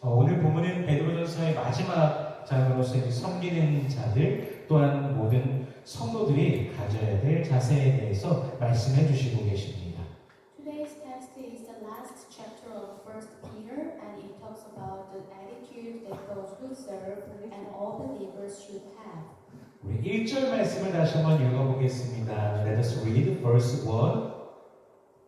오늘 본문은 베드로전서의 마지막 장으로서 섬기는 자들 또한 모든 성도들이 가져야 될 자세에 대해서 말씀해 주시고 계십니다. Today's text is the last chapter of 1 Peter and it talks about the attitude that those who serve and all believers should have. 우리 1절 말씀을 다시 한번 읽어보겠습니다. Let us read verse 1.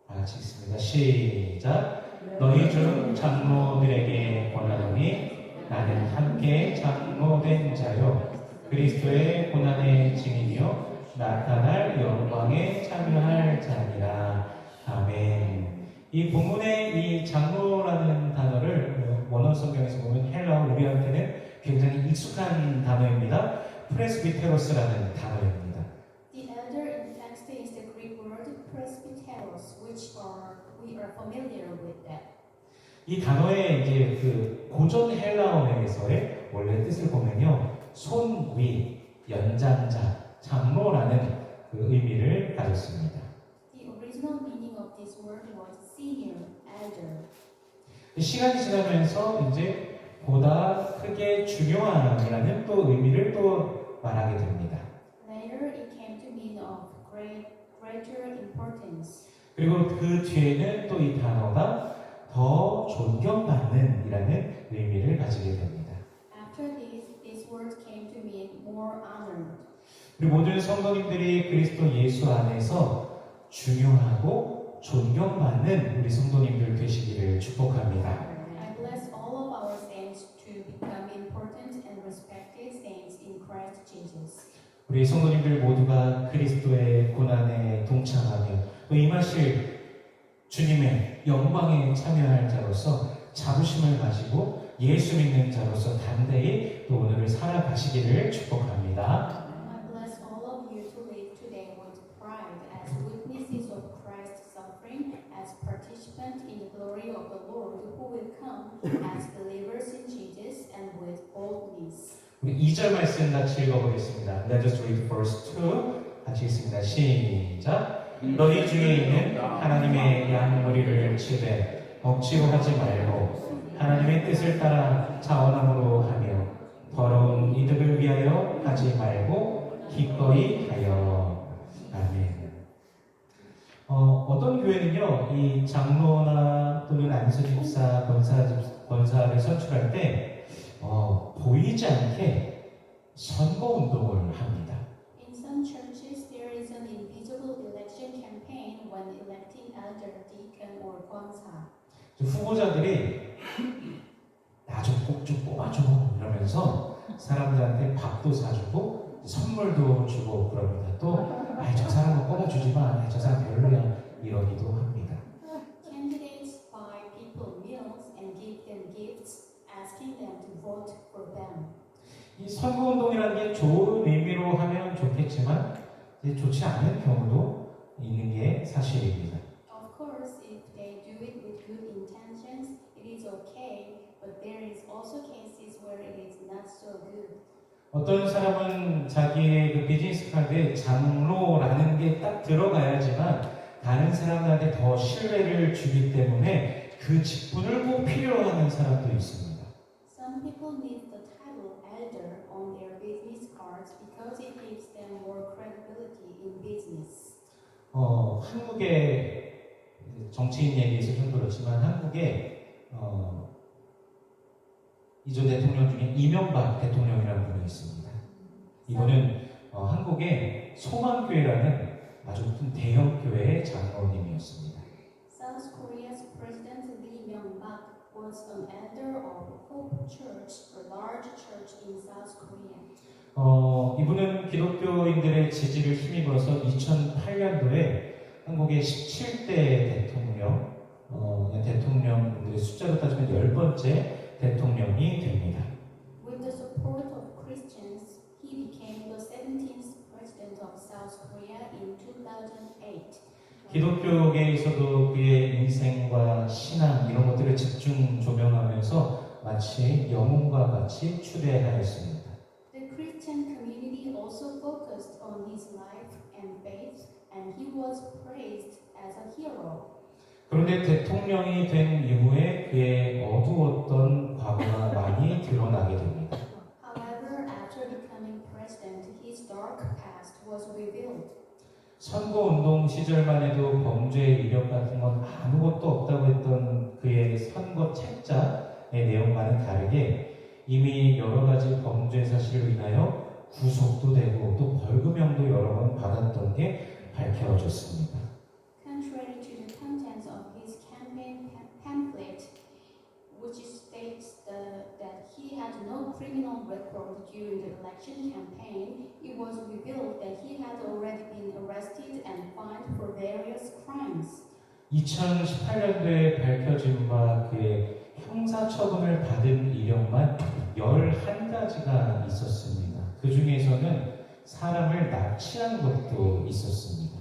같이 읽습니다. 시작. 너희 중 장로들에게 권하노니 나는 함께 장로된 자요 그리스도의 고난의 증인이요 나타날 영광에 참여할 자니라. 아멘. 이 본문의 이 장로라는 단어를 원어 성경에서 보면 헬라어 우리한테는 굉장히 익숙한 단어입니다. 프레스비테로스라는 단어입니다. The elder in the text is the Greek word presbyteros, which we are familiar with that. 이 단어의 이제 그 고전 헬라어에서의 원래 뜻을 보면요, 손 위, 연장자, 장로라는 그 의미를 가졌습니다. The original meaning of this word was senior, elder. 시간이 지나면서 이제 보다 크게 중요한이라는 또 의미를 또 말하게 됩니다. Later, it came to mean of greater importance. 그리고 그 뒤에는 또 이 단어가 더 존경받는이라는 의미를 가지게 됩니다. After this word came to mean more honored. 우리 모든 성도님들이 그리스도 예수 안에서 중요하고 존경받는 우리 성도님들 되시기를 축복합니다. I bless all of our saints to become important and respected saints in Christ Jesus. 우리 성도님들 모두가 그리스도의 고난에 동참하며 또 임하실 주님의 영광에 참여할 자로서 자부심을 가지고 예수 믿는 자로서 담대히 또 오늘을 살아가시기를 축복합니다. I bless all of you to live today with pride as witnesses of Christ's suffering, as participants in the glory of the Lord who will come as believers in Jesus and with boldness. 우리 2절 말씀 같이 읽어보겠습니다. Let us read verse 2. 같이 읽습니다. 시작. 너희 중에 있는 하나님의 양 무리를 치되 억지로 하지 말고 하나님의 뜻을 따라 자원함으로 하며 더러운 이득을 위하여 하지 말고 기꺼이 하여. 아멘. 어떤 교회는요, 이 장로나 또는 안수집사, 권사를 선출할 때 보이지 않게 선거운동을 합니다. In some churches, there is an invisible election campaign when electing elder, deacon, or 권사. 후보자들이 나 좀 꼭 좀 뽑아줘 이러면서 사람들한테 밥도 사주고 선물도 주고 그럽니다. 또 저 사람은 뽑아주지 마, 저 사람 별로야 이러기도 합니다. Candidates buy people meals and give them gifts, asking them to vote for them. 이 선거운동이라는 게 좋은 의미로 하면 좋겠지만 이제 좋지 않은 경우도 있는 게 사실입니다. Of course, if they do it with good intentions, it is okay, but there is also cases where it is not so good. 어떤 사람은 자기의 그 비즈니스 카드에 장로라는 게 딱 들어가야지만 다른 사람들한테 더 신뢰를 주기 때문에 그 직분을 꼭 필요로 하는 사람도 있습니다. Some people need the title elder on their business cards because it gives them more credibility in business. 한국의 정치인 얘기에서 좀 그렇지만 한국에 이전 대통령 중에 이명박 대통령이라는 분이 있습니다. 이분은 한국의 소망교회라는 아주 큰 대형 교회의 장로님이었습니다. South Korea's President Lee Myung-bak was an elder of Hope Church, a large church in South Korea. 이분은 기독교인들의 지지를 힘입어서 2008년도에 한국의 17대 대통령들의 숫자로 따지면 10번째 대통령이 됩니다. With the support of Christians, he became the 17th president of South Korea in 2008. 기독교계에서도 그의 인생과 신앙 이런 것들을 집중 조명하면서 마치 영웅과 같이 추대하였습니다. The Christian community also focused on his life and faith, and he was praised as a hero. 그런데 대통령이 된 이후에 그의 어두웠던 과거가 운동 시절만 해도 범죄 이력 같은 건 아무것도 없다고 했던 그의 선거 책자의 내용과는 다르게 이미 여러 가지 범죄 사실로 인하여 구속도 되고 또 벌금형도 여러 번 받았던 게 밝혀졌습니다. Contrary to the contents of his campaign pamphlet, which states that he had no criminal record during the election campaign, it was revealed that he had already been arrested and fined for various crimes. 2018년도에 밝혀진 바 그의 형사처분을 받은 이력만 11가지가 있었습니다. 그 중에서는 사람을 납치한 것도 있었습니다.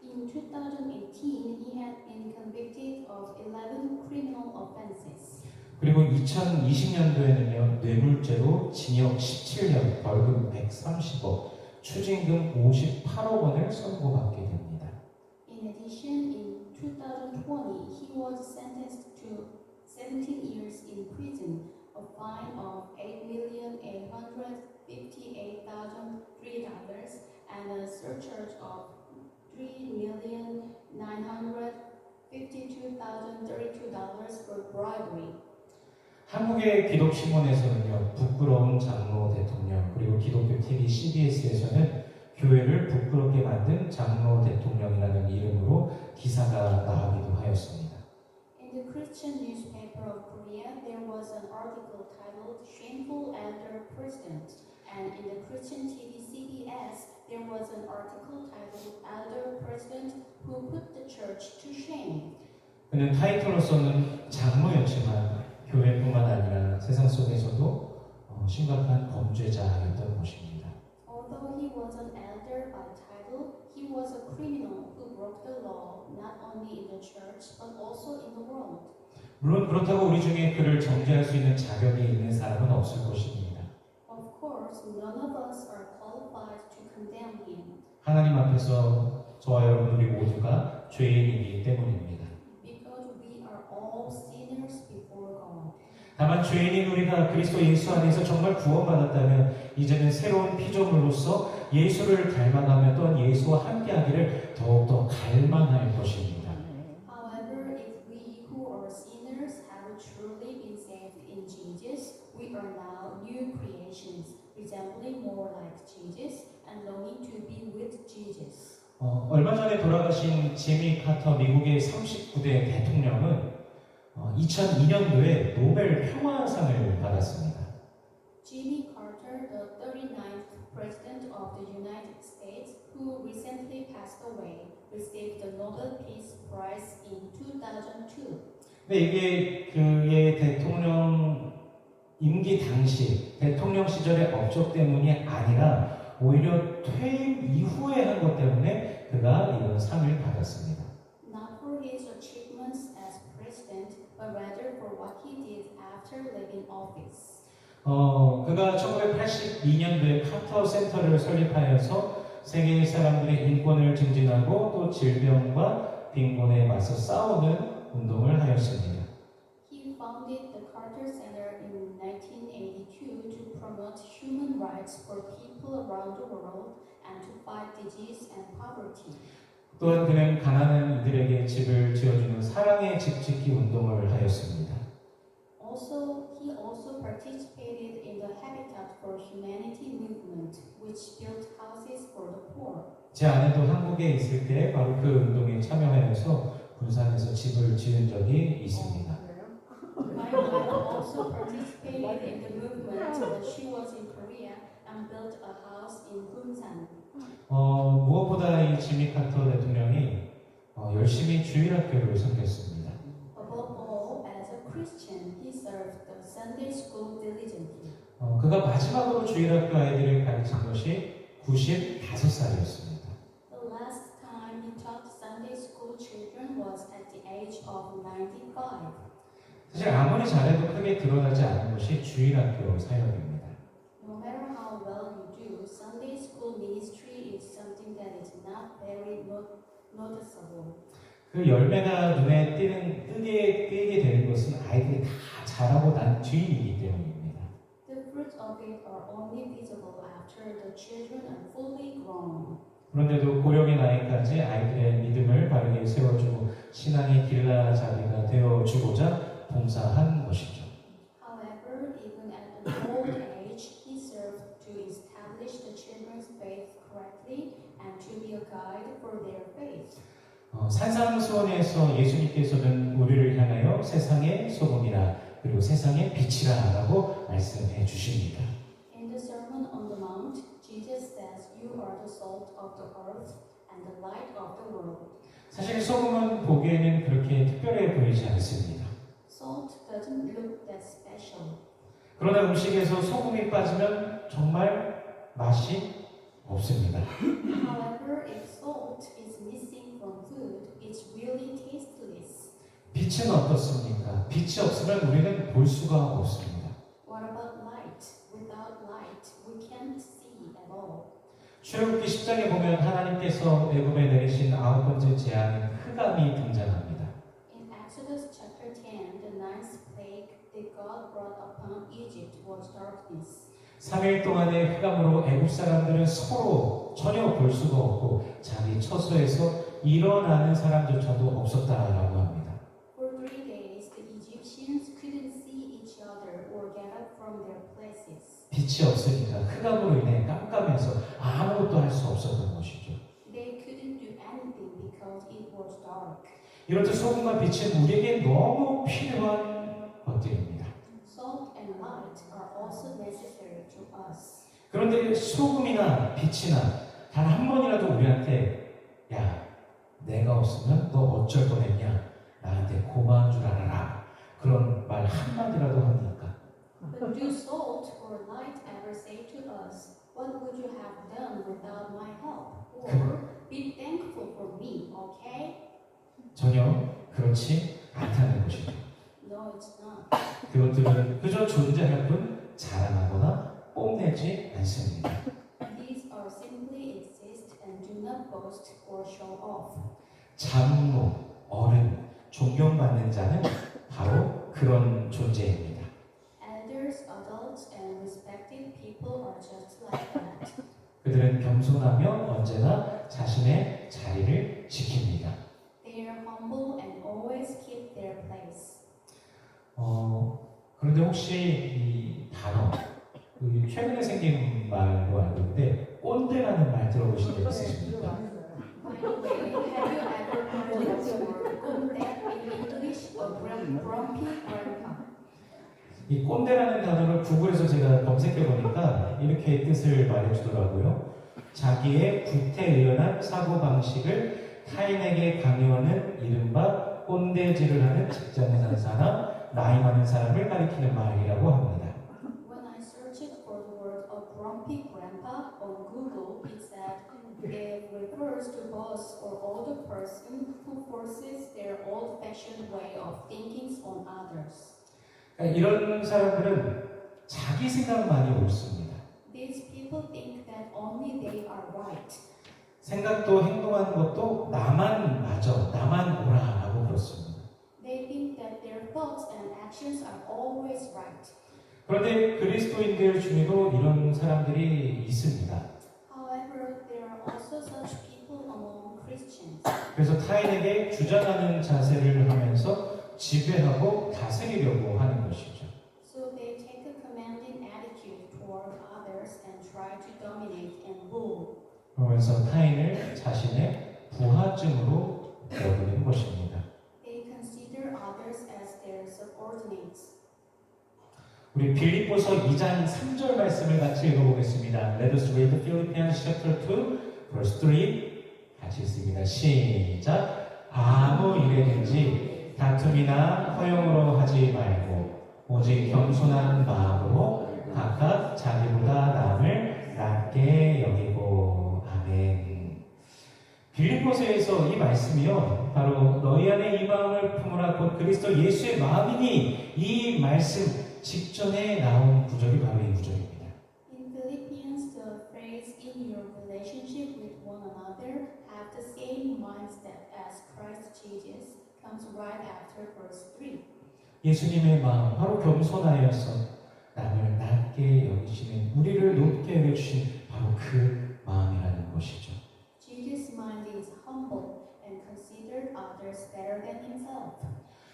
In 2018, he had been convicted of 11 criminal offenses. 그리고 2020년도에는요, 뇌물죄로 징역 17년, 벌금 130억, 추징금 58억 원을 선고받게 됩니다. In addition, in 2020, he was sentenced to 17 years in prison, a fine of $8,858,003, and a surcharge of $3,952,032 for bribery. 한국의 기독신문에서는요, 부끄러운 장로 대통령, 그리고 기독교 TV CBS에서는 교회를 부끄럽게 만든 장로 대통령이라는 이름으로 기사가 나오기도 하였습니다. In the Christian newspaper of Korea, there was an article titled Shameful Elder President, and in the Christian TV CBS, there was an article titled Elder President who put the church to shame. 그는 타이틀로서는 장로였지만 교회뿐만 아니라 세상 속에서도 심각한 범죄자였던 것입니다. Although he was an elder by title, he was a criminal who broke the law not only in the church but also in the world. 물론 그렇다고 우리 중에 그를 정죄할 수 있는 자격이 있는 사람은 없을 것입니다. Of course, none of us are qualified to condemn him 하나님 앞에서 저와 여러분들이 모두가 죄인이기 때문입니다. because we are all sinners before God. 다만 죄인인 우리가 그리스도 예수 안에서 정말 구원받았다면 이제는 새로운 피조물로서 예수를 닮아가며 또한 예수와 함께하기를 더욱더 갈망할 것입니다. However, if we who are sinners have truly been saved in Jesus, we are now new creations, resembling more like Jesus and longing to be with Jesus. 얼마 전에 돌아가신 지미 카터 미국의 39대 대통령은 2002년도에 노벨 평화상을 받았습니다. Jimmy Carter, the 39th President of the United States, who recently passed away, received the Nobel Peace Prize in 2002. 근데 이게 그의 대통령 임기 당시 대통령 시절의 업적 때문이 아니라 오히려 퇴임 이후에 한 것 때문에 그가 이런 상을 받았습니다. Not for his achievements as president, but rather for what he did after leaving office. 그가 1982년도에 카터 센터를 설립하여서 세계 사람들의 인권을 증진하고 또 질병과 빈곤에 맞서 싸우는 운동을 하였습니다. He founded the Carter Center in 1982 to promote human rights for people around the world and to fight disease and poverty. 또한 그는 가난한 이들에게 집을 지어주는 사랑의 집 짓기 운동을 하였습니다. He also participated in the Habitat for Humanity movement, which built houses for the poor. 제 아내도 한국에 있을 때 바로 그 운동에 참여하여서 군산에서 집을 지은 적이 있습니다. My wife also participated in the movement when she was in Korea and built a house in Gunsan. 무엇보다 이 지미 카터 대통령이 열심히 주일학교를 섬겼습니다. Above all, as a Christian, he served the Sunday school diligently. 그가 마지막으로 주일학교 아이들을 가르친 것이 95살이었습니다. The last time he taught Sunday school children was at the age of 95. 사실 아무리 잘해도 크게 드러나지 않는 것이 주일학교 사역입니다. No matter how well you do, Sunday school ministry is something that is not very noticeable. 그 열매가 눈에 띄게 되는 것은 아이들이 다 자라고 난 뒤이기 때문입니다. The fruits of it are only visible after the children are fully grown. 그런데도 고령의 나이까지 아이들의 믿음을 바르게 세워주고 신앙의 길라잡이가 되어주고자 봉사한 것이죠. However, even at an old age, he served to establish the children's faith correctly and to be a guide for their faith. 산상수훈에서 예수님께서는 우리를 향하여 세상의 소금이라 그리고 세상의 빛이라라고 말씀해 주십니다. In the Sermon on the Mount, Jesus says, "You are the salt of the earth and the light of the world." 사실 소금은 보기에는 그렇게 특별해 보이지 않습니다. Salt doesn't look that special. 그러나 음식에서 소금이 빠지면 정말 맛이 없습니다. However, if salt is missing from food, it's really tasteless. 빛은 어떻습니까? 빛이 없으면 우리는 볼 수가 없습니다. What about light? Without light, we can't see at all. 출애굽기 10장에 보면 하나님께서 애굽에 내리신 9번째 재앙인 흑암이 등장합니다. In Exodus chapter 10, the ninth plague that God brought upon Egypt was darkness. 3일 동안의 흑암으로 애굽 사람들은 서로 전혀 볼 수가 없고 자기 처소에서 일어나는 사람조차도 없었다라고 합니다. For 3 days, the Egyptians couldn't see each other or get up from their places. 빛이 없으니까 흑암으로 인해 깜깜해서 아무것도 할 수 없었던 것이죠. They couldn't do anything because it was dark. 이렇듯 소금과 빛은 우리에게 너무 필요한 것들입니다. Salt and light are also necessary to us. 그런데 소금이나 빛이나 단 한 번이라도 우리한테 야, 내가 없으면 너 어쩔 뻔했냐, 나한테 고마운 줄 알아라, 그런 말 한마디라도 합니까? But do salt or light ever say to us, "What would you have done without my help?" Or, "Be thankful for me, okay?" 전혀 그렇지 않다는 것이죠. No, it's not. 그것들은 그저 존재할 뿐 자랑하거나 뽐내지 않습니다. These are simply exist and do not boast or show off. 장로, 어른, 존경받는 자는 바로 그런 존재입니다. Elders, adults, and respected people are just like that. 그들은 겸손하며 언제나 자신의 자리를 지킵니다. They are humble and always keep their place. 그런데 혹시 이 단어, 최근에 생긴 말로 알고 있는데 꼰대라는 말 들어보신 적 있으십니까? By the way, have you ever heard of the word "꼰대" in English? A grumpy grandpa. 이 꼰대라는 단어를 구글에서 제가 검색해 보니까 이렇게 뜻을 말해주더라고요. 자기의 구태의연한 사고방식을 타인에게 강요하는 이른바 꼰대질을 하는 직장에 사는 사람, 나이 많은 사람을 가리키는 말이라고 합니다. When I searched for the word "a grumpy grandpa" on Google, it said it refers to boss or older person who forces their old-fashioned way of thinking on others. 이런 사람들은 자기 생각만이 옳습니다. These people think that only they are right. 생각도 행동하는 것도 나만 맞아, 나만 옳아라고 그렇습니다. They think that their thoughts and actions are always right. 그런데 그리스도인들 중에도 이런 사람들이 있습니다. However, there are also such people among Christians. 그래서 타인에게 주장하는 자세를 하면서 지배하고 다스리려고 하는 것이죠. So they take a commanding attitude toward others and try to dominate and rule. 그러면서 타인을 자신의 부하증으로 여기는 것입니다. They consider others as their subordinates. 우리 빌립보서 2장 3절 말씀을 같이 읽어보겠습니다. Let us read Philippians chapter 2, verse 3. 같이 읽습니다. 시작. 아무 일에든지 다툼이나 허용으로 하지 말고 오직 겸손한 마음으로 각각 자기보다 남을 낮게 여기고. 아멘. 빌립보서에서 이 말씀이요, 바로 너희 안에 이 마음을 품으라 곧 그리스도 예수의 마음이니, 이 말씀 직전에 나온 구절이 바로 이 구절입니다. In Philippians, the phrase "in your relationship with one another have the same mindset as Christ Jesus" comes right after verse 3. 예수님의 마음, 바로 겸손하여서 남을 낮게 여기시는, 우리를 높게 여겨주신 바로 그 마음이라는 것이죠. is humble and considered others better than himself.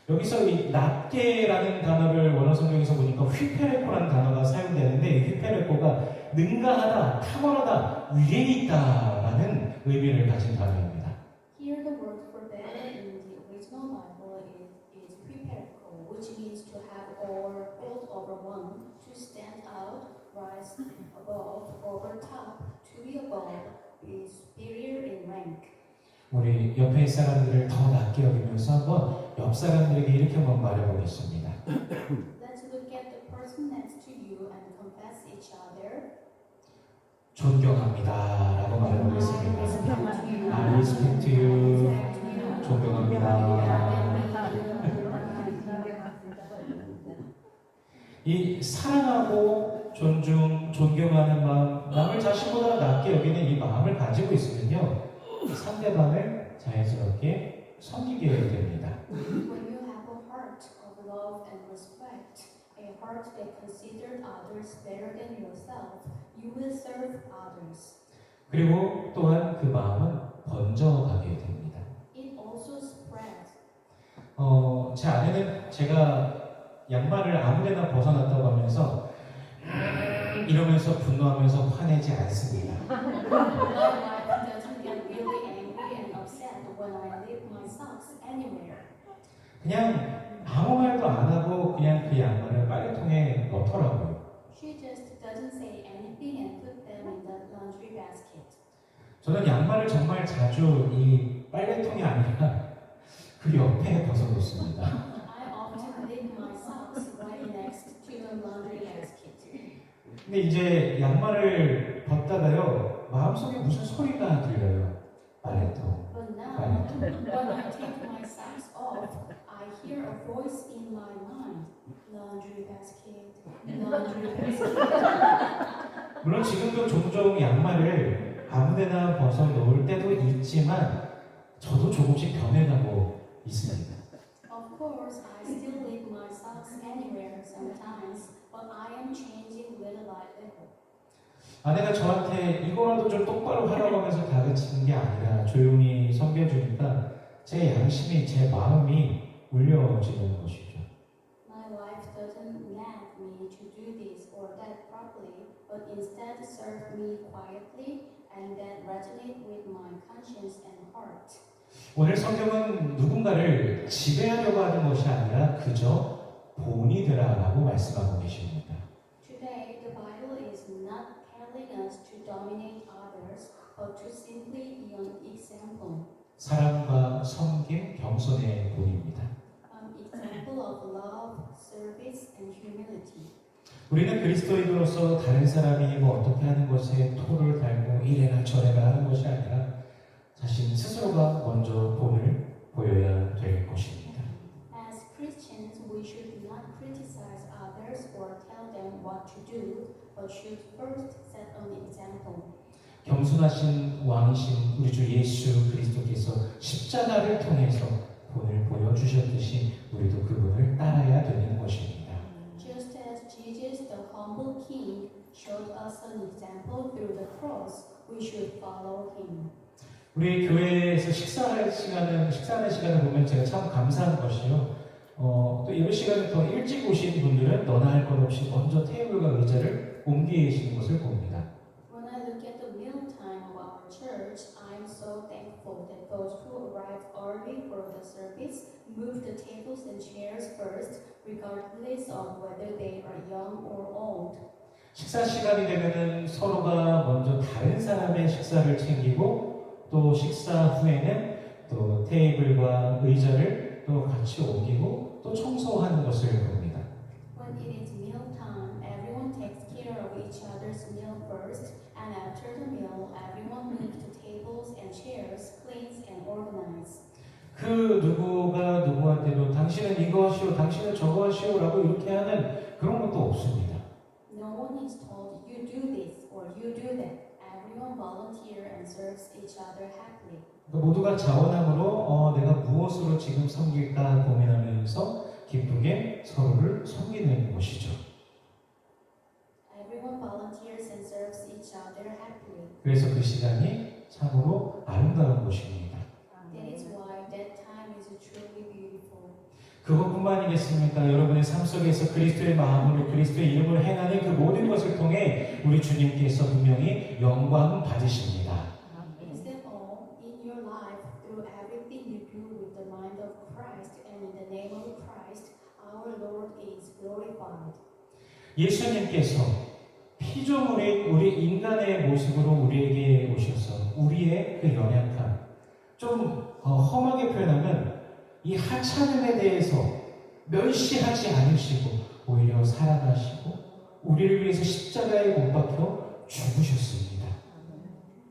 여기서 이 낮게라는 단어를 원어 성경에서 보니까 휘페레코라는 단어가 사용되는데 이 휘페레코가 능가하다, 탁월하다, 위에 있다라는 의미를 가진 단어입니다. Here the word for better in the original Bible is hyperiko, which means to have or hold over one, to stand out, rise above, over top, to be above, be superior in rank. 우리 옆에 사람들을 더 낮게 여기면서 한번 옆 사람들에게 이렇게 한번 말해보겠습니다. Let's look at the person next to you and confess each other. 존경합니다 라고 말해보겠습니다. I respect you. 존경합니다. 이 사랑하고 존경하는 마음, 남을 자신보다 낮게 여기는 이 마음을 가지고 있으면요, 상대방을 자연스럽게 섬기게 됩니다. When you have a heart of love and respect, a heart that considers others better than yourself, you will serve others. 그리고 또한 그 마음은 번져가게 됩니다. It also spreads. 제 아내는 제가 양말을 아무데나 벗어놨다고 하면서 이러면서 분노하면서 화내지 않습니다. My wife doesn't get really angry and upset when I leave my socks anywhere. 그냥 아무 말도 안 하고 그냥 그 양말을 빨래통에 넣더라고요. She just doesn't say anything and put them in the laundry basket. 저는 양말을 정말 자주 이 빨래통이 아니라 그 옆에 벗어놓습니다. I often leave my socks right next to the laundry basket. 근데 이제 양말을 벗다가요, 마음속에 무슨 소리가 들려요. 빨래통. But now, when I take my socks off, I hear a voice in my mind. Laundry basket, laundry basket. 물론 지금도 종종 양말을 아무데나 벗어 놓을 때도 있지만 저도 조금씩 변해가고 있습니다. Of course, I still leave my socks anywhere sometimes, but I am changing little by little. 아내가 저한테 이거라도 좀 똑바로 하라고 하면서 다그치는 게 아니라 조용히 섬겨주니까 제 양심이, 제 마음이 울려지는 것이죠. My wife doesn't nag me to do this or that properly, but instead serve me quietly, and that resonate with my conscience and heart. 오늘 성경은 누군가를 지배하려고 하는 것이 아니라 그저 본이 되라라고 말씀하고 계십니다. Today, the Bible is not telling us to dominate others, but to simply be an example. 사랑과 섬김, 겸손의 본입니다. An example of love, service, and humility. 우리는 그리스도인으로서 다른 사람이 뭐 어떻게 하는 것에 토를 달고 이래라 저래라 하는 것이 아니라 자신 스스로가 먼저 본을 보여야 될 것입니다. As Christians, we should not criticize others or tell them what to do, but should first set an example. 겸손하신 왕이신 우리 주 예수 그리스도께서 십자가를 통해서 본을 보여주셨듯이 우리도 그분을 따라야 되는 것입니다. Just as Jesus, the humble King, showed us an example through the cross, we should follow him. 우리 교회에서 식사하는 시간을 보면 제가 참 감사한 것이요. 또 예배 시간에 더 일찍 오신 분들은 너나 할 것 없이 먼저 테이블과 의자를 옮기시는 것을 봅니다. When I look at the meal time of our church, I'm so thankful that those who arrived early for the service move the tables and chairs first, regardless of whether they are young or old. 식사 시간이 되면은 서로가 먼저 다른 사람의 식사를 챙기고 또 식사 후에는 또 테이블과 의자를 또 같이 옮기고 또 청소하는 것을 봅니다. When it is meal time, everyone takes care of each other's meal first, and after the meal, everyone moves the tables and chairs, cleans and organizes. 그 누구가 누구한테도 당신은 이거 하시오, 당신은 저거 하시오라고 이렇게 하는 그런 것도 없습니다. No one is told you do this or you do that. Everyone volunteers and serves each other happily. 모두가 자원함으로 내가 무엇으로 지금 섬길까 고민하면서 기쁘게 서로를 섬기는 것이죠. Everyone volunteers and serves each other happily. 그래서 그 시간이 참으로 아름다운 곳입니다. That is why that time is truly beautiful. 그것뿐만 아니겠습니까? 여러분의 삶 속에서 그리스도의 마음으로 그리스도의 이름을 행하는 그 모든 것을 통해 우리 주님께서 분명히 영광 받으십니다. Is that all? In your life, through everything you do with the mind of Christ and in the name of Christ, our Lord is glorified. 예수님께서 피조물인 우리 인간의 모습으로 우리에게 오셔서 우리의 그 연약함, 좀 험하게 표현하면 이 하찮음에 대해서 멸시하지 않으시고 오히려 사랑하시고 우리를 위해서 십자가에 못 박혀 죽으셨습니다.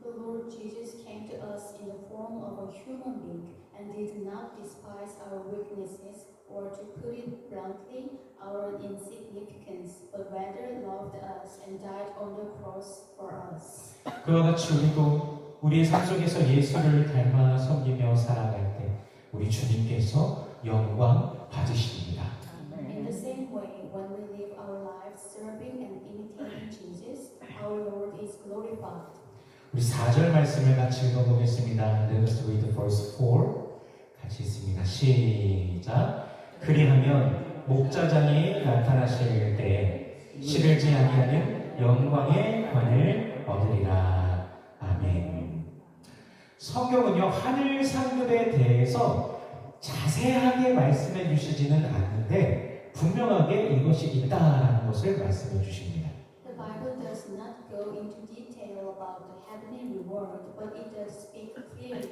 The Lord Jesus came to us in the form of a human being and did not despise our weaknesses or, to put it bluntly, our insignificance, but rather loved us and died on the cross for us. 그와 같이 우리도 우리의 삶 속에서 예수를 닮아 섬기며 살아갈 때 우리 주님께서 영광 받으십니다. In the same way, when we live our lives serving and imitating Jesus, our Lord is glorified. 우리 4절 말씀을 같이 읽어보겠습니다. Let us read the verse 4. 같이 있습니다. 시작. 그리하면 목자장이 나타나실 때에 시들지 아니하는 영광의 관을 얻으리라. 아멘. 성경은요, 하늘 상급에 대해서 자세하게 말씀해 주시지는 않는데 분명하게 이것이 있다라는 것을 말씀해 주십니다. The Bible does not go into detail about the heavenly reward, but it does speak clearly.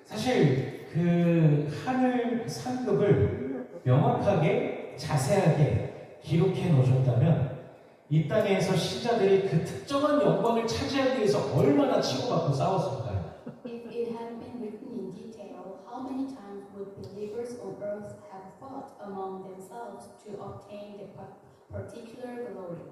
사실 그 하늘 상급을 명확하게 자세하게 기록해 놓으셨다면 이 땅에서 신자들이 그 특정한 영광을 차지하기 위해서 얼마나 치고받고 싸웠을까요? If it had been written in detail, how many times would believers on earth have fought among themselves to obtain the particular glory?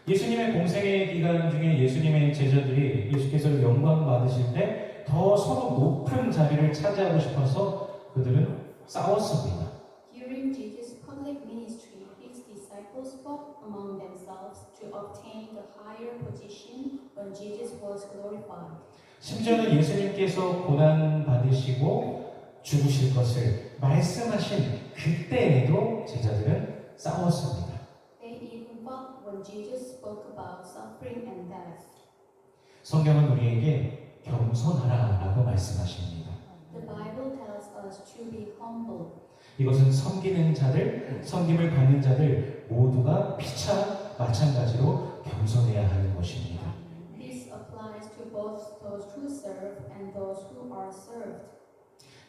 예수님의 공생의 기간 중에 예수님의 제자들이 예수께서 영광 받으실 때 더 서로 높은 자리를 차지하고 싶어서 그들은 싸웠습니다. During Jesus' public ministry, his disciples fought among themselves to obtain the higher position when Jesus was glorified. 심지어는 예수님께서 고난 받으시고 죽으실 것을 말씀하신 그때에도 제자들은 싸웠습니다. They even fought when Jesus spoke about suffering and death. 성경은 우리에게 겸손하라라고 말씀하십니다. The Bible tells us to be humble. 이것은 섬기는 자들, 섬김을 받는 자들 모두가 피차 마찬가지로 겸손해야 하는 것입니다. This applies to both those who serve and those who are served.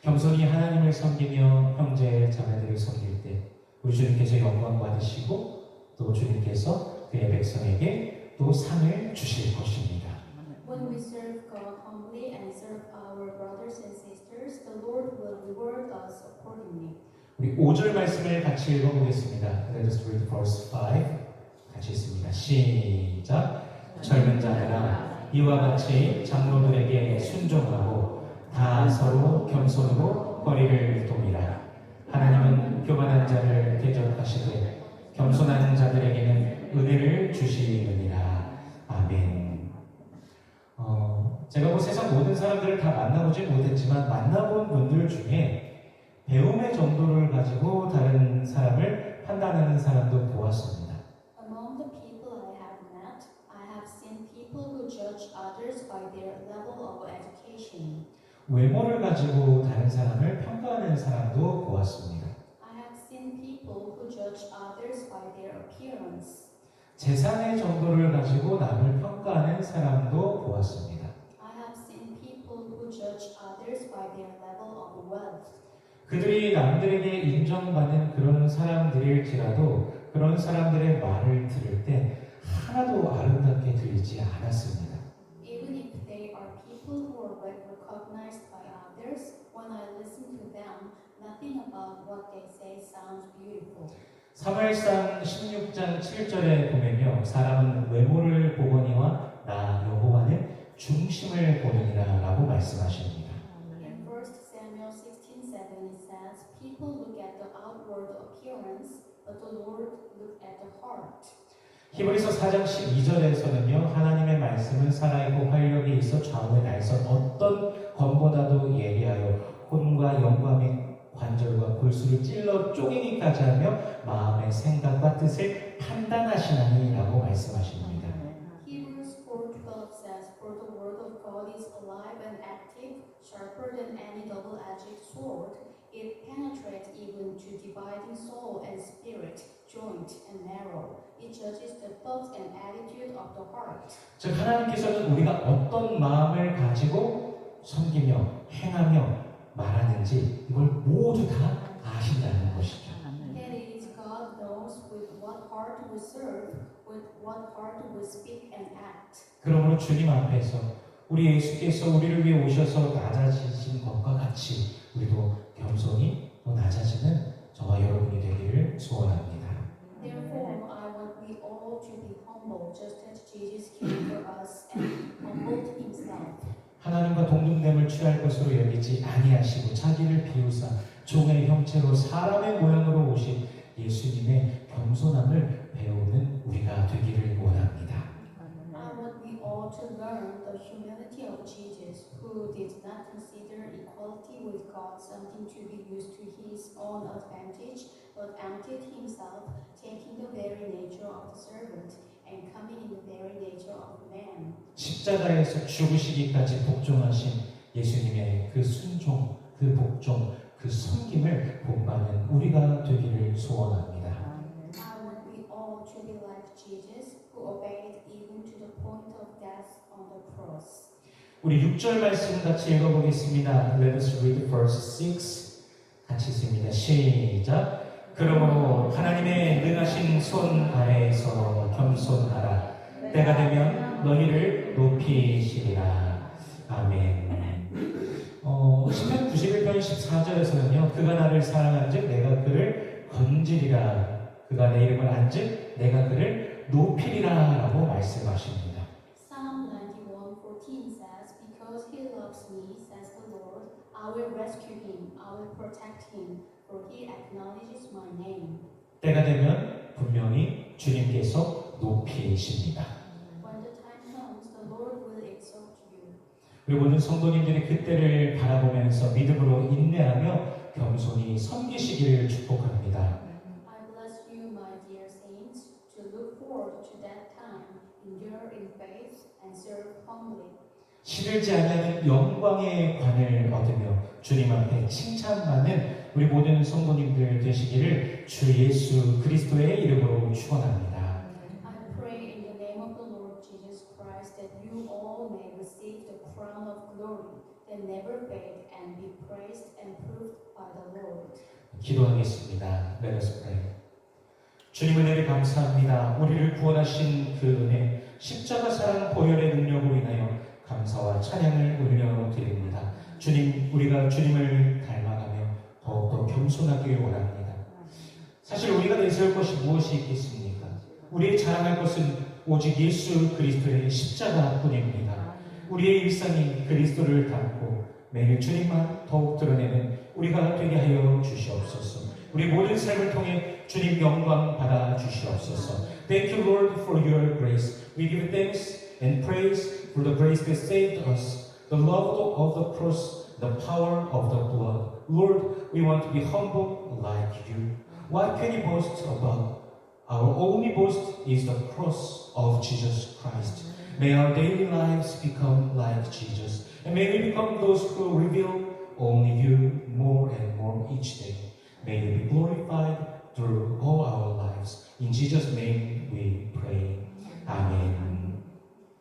겸손히 하나님을 섬기며 형제 자매들을 섬길 때 우리 주님께서 영광 받으시고 또 주님께서 그의 백성에게 또 상을 주실 것입니다. When we serve God humbly and serve our brothers and sisters, the Lord will reward us accordingly. 우리 5절 말씀을 같이 읽어보겠습니다. Let us read verse 5. 같이 있습니다. 시작. 젊은 자들아 이와 같이 장로들에게 순종하고 다 서로 겸손으로 허리를 동이라. 하나님은 교만한 자를 대적하시되 겸손한 자들에게는 은혜를 주시느니라. 아멘. 제가 세상 모든 사람들을 다 만나보지 못했지만 만나본 분들 중에 배움의 정도를 가지고 다른 사람을 판단하는 사람도 보았습니다. Among the people I have met, I have seen people who judge others by their level of education. 외모를 가지고 다른 사람을 평가하는 사람도 보았습니다. I have seen people who judge others by their appearance. 재산의 정도를 가지고 남을 평가하는 사람도 보았습니다. I have seen people who judge others by their level of wealth. 그들이 남들에게 인정받는 그런 사람들일지라도 그런 사람들의 말을 들을 때 하나도 아름답게 들리지 않았습니다. Even if they are people who are recognized by others, when I listen to them, nothing about what they say sounds beautiful. 사무엘상 16장 7절에 보면요, 사람은 외모를 보거니와 나 여호와는 중심을 보느니라 라고 말씀하십니다. In 1 Samuel 16:7 it says, people look at the outward appearance, but the Lord look at the heart. 히브리서 4장 12절에서는요, 하나님의 말씀은 살아있고 활력이 있어 좌우의 날선 어떤 검보다도 예리하여 혼과 영과 및 관절과 골수를 찔러 쪼개기까지 하며 마음의 생각과 뜻을 판단하시나니라고 말씀하십니다. Hebrews 4:12 says, "For the word of God is alive and active, sharper than any double-edged sword. It penetrates even to dividing soul and spirit, joint and marrow. It judges the thoughts and attitude of the heart." 즉 하나님께서는 우리가 어떤 마음을 가지고 섬기며 행하며 말하는지 이걸 모두 다 아신다는 것이죠. That is, God knows with what heart we serve, with what heart we speak and act. 그러므로 주님 앞에서 우리 예수께서 우리를 위해 오셔서 낮아지신 것과 같이 우리도 겸손히 또 낮아지는 저와 여러분이 되기를 소원합니다. Therefore, I want we all to be humble, just as Jesus came for us and humbled himself. 하나님과 동등됨을 취할 것으로 여기지 아니하시고 자기를 비우사 종의 형체로 사람의 모양으로 오신 예수님의 겸손함을 배우는 우리가 되기를 원합니다. I want we all to learn the humility of Jesus, who did not consider equality with God something to be used to his own advantage, but emptied himself, taking the very nature of the servant and coming in the very nature of man. 십자가에서 죽으시기까지 복종하신 예수님의 그 순종, 그 복종, 그 섬김을 본받는 우리가 되기를 소원합니다. I want we all to be like Jesus, who obeyed even to the point of death on the cross. 우리 6절 말씀 같이 읽어보겠습니다. Let us read verse 6. 같이 읽습니다. 시작. 그러므로 하나님의 능하신 손 아래에서 겸손하라. 때가 되면 너희를 높이시리라. 아멘. 시편 91편 14절에서는요, 그가 나를 사랑한즉 내가 그를 건지리라. 그가 내 이름을 안즉 내가 그를 높이리라라고 말씀하십니다. Psalm 91:14 says, "Because he loves me, says the Lord, I will rescue him, I will protect him, for he acknowledges my name." 때가 되면 분명히 주님께서 높이십니다. When the time comes, the Lord will exalt you. 우리 모든 성도님들이 그때를 바라보면서 믿음으로 인내하며 겸손히 섬기시기를 축복합니다. I bless you, my dear saints, to look forward to that time, endure in faith, and serve humbly. 시들지 아니하는 영광의 관을 얻으며 주님 앞에 칭찬받는 우리 모든 성도님들 되시기를 주 예수 그리스도의 이름으로 축원합니다. I pray in the name of the Lord Jesus Christ that you all may receive the crown of glory that never fades and be praised and proved by the Lord. 기도하겠습니다. Let us pray. 주님 은혜를 감사합니다. 우리를 구원하신 그 은혜, 십자가 사랑 보혈의 능력으로 인하여 감사와 찬양을 올려드립니다. 주님, 우리가 주님을 닮아가며 더욱더 겸손하길 원합니다. 사실 우리가 내세울 것이 무엇이 있겠습니까? 우리의 자랑할 것은 오직 예수 그리스도의 십자가뿐입니다. 우리의 일상이 그리스도를 닮고 매일 주님만 더욱 드러내는 우리가 되게 하여 주시옵소서. 우리 모든 삶을 통해 주님 영광 받아 주시옵소서. Thank you, Lord, for your grace. We give thanks and praise for the grace that saved us, the love of the cross, the power of the blood. Lord, we want to be humble like you. What can we boast about? Our only boast is the cross of Jesus Christ. May our daily lives become like Jesus, and may we become those who reveal only you more and more each day. May you be glorified through all our lives. In Jesus' name,